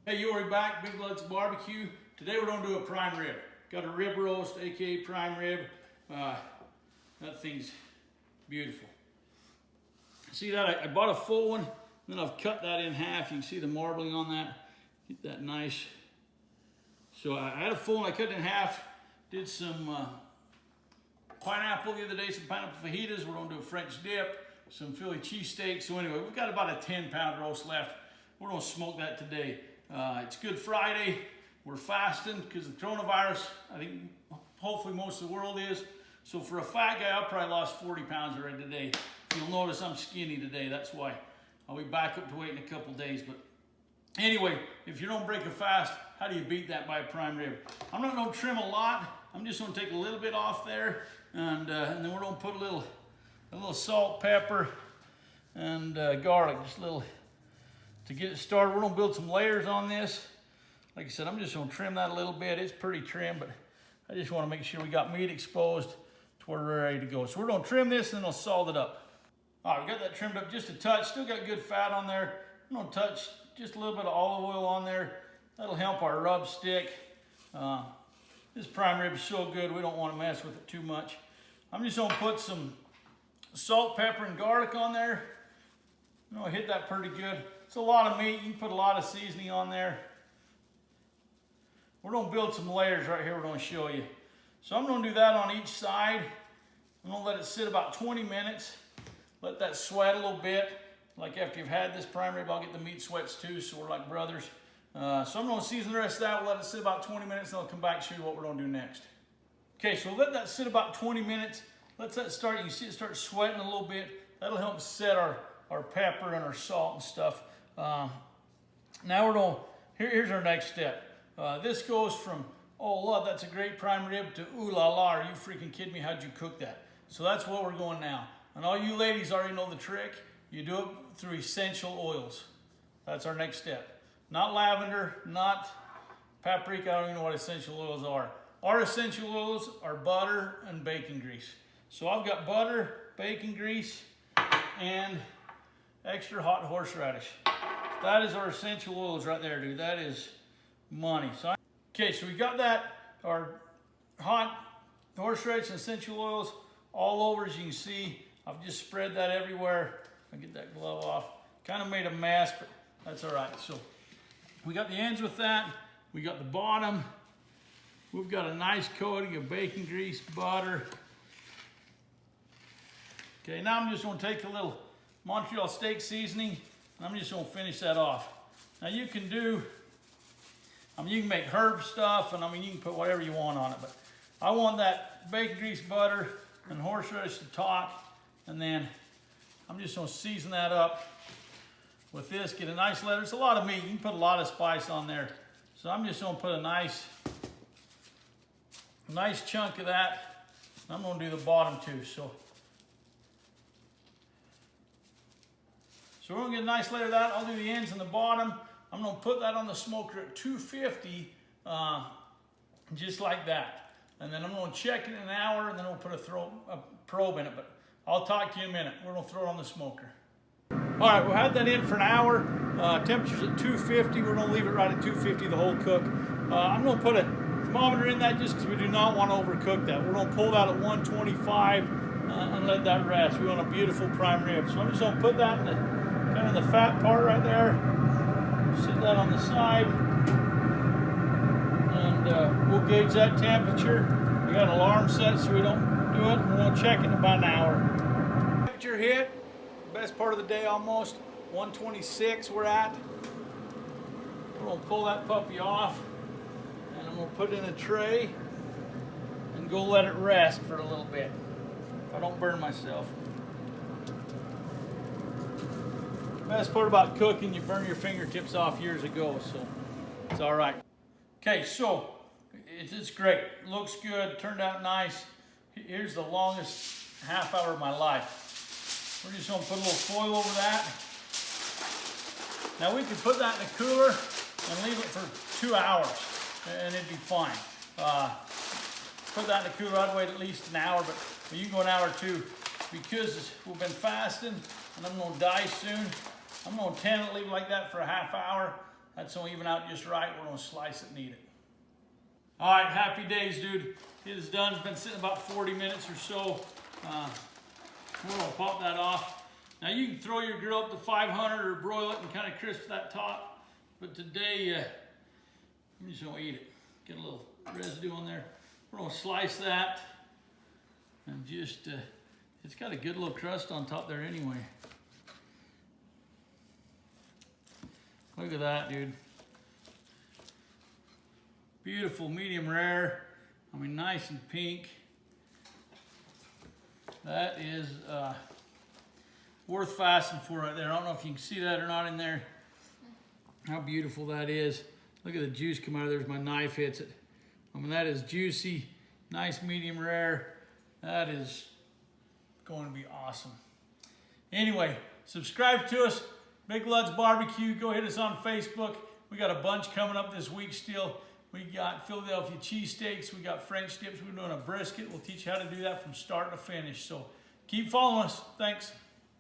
Hey, Yori back, Big Blood's Barbecue. Today we're gonna do a prime rib. Got a rib roast, aka prime rib. That thing's beautiful. See that? I bought a full one, then I've cut that in half. You can see the marbling on that. Get that nice. So I had a full one, I cut it in half. Did some pineapple the other day, some pineapple fajitas. We're gonna do a French dip, some Philly cheesesteak. So anyway, we've got about a 10-pound roast left. We're gonna smoke that today. It's Good Friday. We're fasting because of the coronavirus. I think hopefully most of the world is. So for a fat guy, I probably lost 40 pounds already today. You'll notice I'm skinny today. That's why. I'll be back up to weight in a couple days. But anyway, if you don't break a fast, how do you beat that by a prime rib? I'm not going to trim a lot. I'm just going to take a little bit off there, and then we're going to put a little salt, pepper, and garlic, just a little. To get it started, we're gonna build some layers on this. Like I said, I'm just gonna trim that a little bit. It's pretty trim, but I just wanna make sure we got meat exposed to where we're ready to go. So we're gonna trim this and then we'll salt it up. All right, we got that trimmed up just a touch. Still got good fat on there. I'm gonna touch just a little bit of olive oil on there. That'll help our rub stick. This prime rib is so good, we don't wanna mess with it too much. I'm just gonna put some salt, pepper, and garlic on there. I'm gonna hit that pretty good. It's a lot of meat. You can put a lot of seasoning on there. We're going to build some layers right here. We're going to show you. So I'm going to do that on each side. I'm going to let it sit about 20 minutes. Let that sweat a little bit. Like after you've had this prime rib, I'll get the meat sweats too, so we're like brothers. So I'm going to season the rest of that. We'll let it sit about 20 minutes, and I'll come back and show you what we're going to do next. Okay, so let that sit about 20 minutes. Let that start. You can see it start sweating a little bit. That'll help set our pepper and our salt and stuff. Now we're going, here's our next step. This goes from, oh, love, that's a great prime rib, to ooh la la, are you freaking kidding me? How'd you cook that? So that's what we're going now. And all you ladies already know the trick. You do it through essential oils. That's our next step. Not lavender, not paprika. I don't even know what essential oils are. Our essential oils are butter and bacon grease. So I've got butter, bacon grease, and extra hot horseradish. That is our essential oils right there, dude. That is money. Okay, so we got that, our hot horseradish and essential oils all over, as you can see. I've just spread that everywhere. I'll get that glove off. Kind of made a mess, but that's all right. So we got the ends with that. We got the bottom. We've got a nice coating of bacon grease, butter. Okay, now I'm just gonna take a little Montreal steak seasoning. I'm just gonna finish that off. Now you can do, you can make herb stuff, and you can put whatever you want on it, but I want that bacon grease, butter, and horseradish to top, and then I'm just gonna season that up with this, get a nice layer. It's a lot of meat, you can put a lot of spice on there. So I'm just gonna put a nice chunk of that. I'm gonna do the bottom too, so we're gonna get a nice layer of that. I'll do the ends and the bottom. I'm gonna put that on the smoker at 250, just like that. And then I'm gonna check it in an hour, and then we'll put a probe in it. But I'll talk to you in a minute. We're gonna throw it on the smoker. All right, we'll have that in for an hour. Temperature's at 250. We're gonna leave it right at 250 the whole cook. I'm gonna put a thermometer in that just because we do not want to overcook that. We're gonna pull that at 125 and let that rest. We want a beautiful prime rib. So I'm just gonna put that in kind of the fat part right there. Sit that on the side, and we'll gauge that temperature. We got an alarm set so we don't do it, and we're gonna check it in about an hour. Temperature hit, best part of the day almost, 126 we're at. We're gonna pull that puppy off, and I'm gonna put it in a tray and go let it rest for a little bit, if I don't burn myself. Best part about cooking, you burn your fingertips off years ago, so it's all right. Okay, so it's great. It looks good, turned out nice. Here's the longest half hour of my life. We're just gonna put a little foil over that. Now we could put that in the cooler and leave it for 2 hours, and it'd be fine. Put that in the cooler, I'd wait at least an hour, but you can go an hour or two. Because we've been fasting and I'm gonna die soon, I'm gonna tentatively leave like that for a half hour, That's gonna even out just right. We're gonna slice it and eat it. All right, happy days, dude. It is done. It's been sitting about 40 minutes or so. We're gonna pop that off. Now you can throw your grill up to 500 or broil it and kind of crisp that top. But today, I'm just gonna eat it. Get a little residue on there. We're gonna slice that and just, it's got a good little crust on top there anyway. Look at that, dude. Beautiful, medium rare. I mean, nice and pink. That is worth fasting for right there. I don't know if you can see that or not in there. How beautiful that is. Look at the juice come out of there as my knife hits it. I mean, that is juicy, nice medium rare. That is going to be awesome. Anyway, subscribe to us, Big Lud's Barbecue. Go hit us on Facebook. We got a bunch coming up this week still. We got Philadelphia cheesesteaks. We got French dips. We're doing a brisket. We'll teach you how to do that from start to finish. So keep following us. Thanks.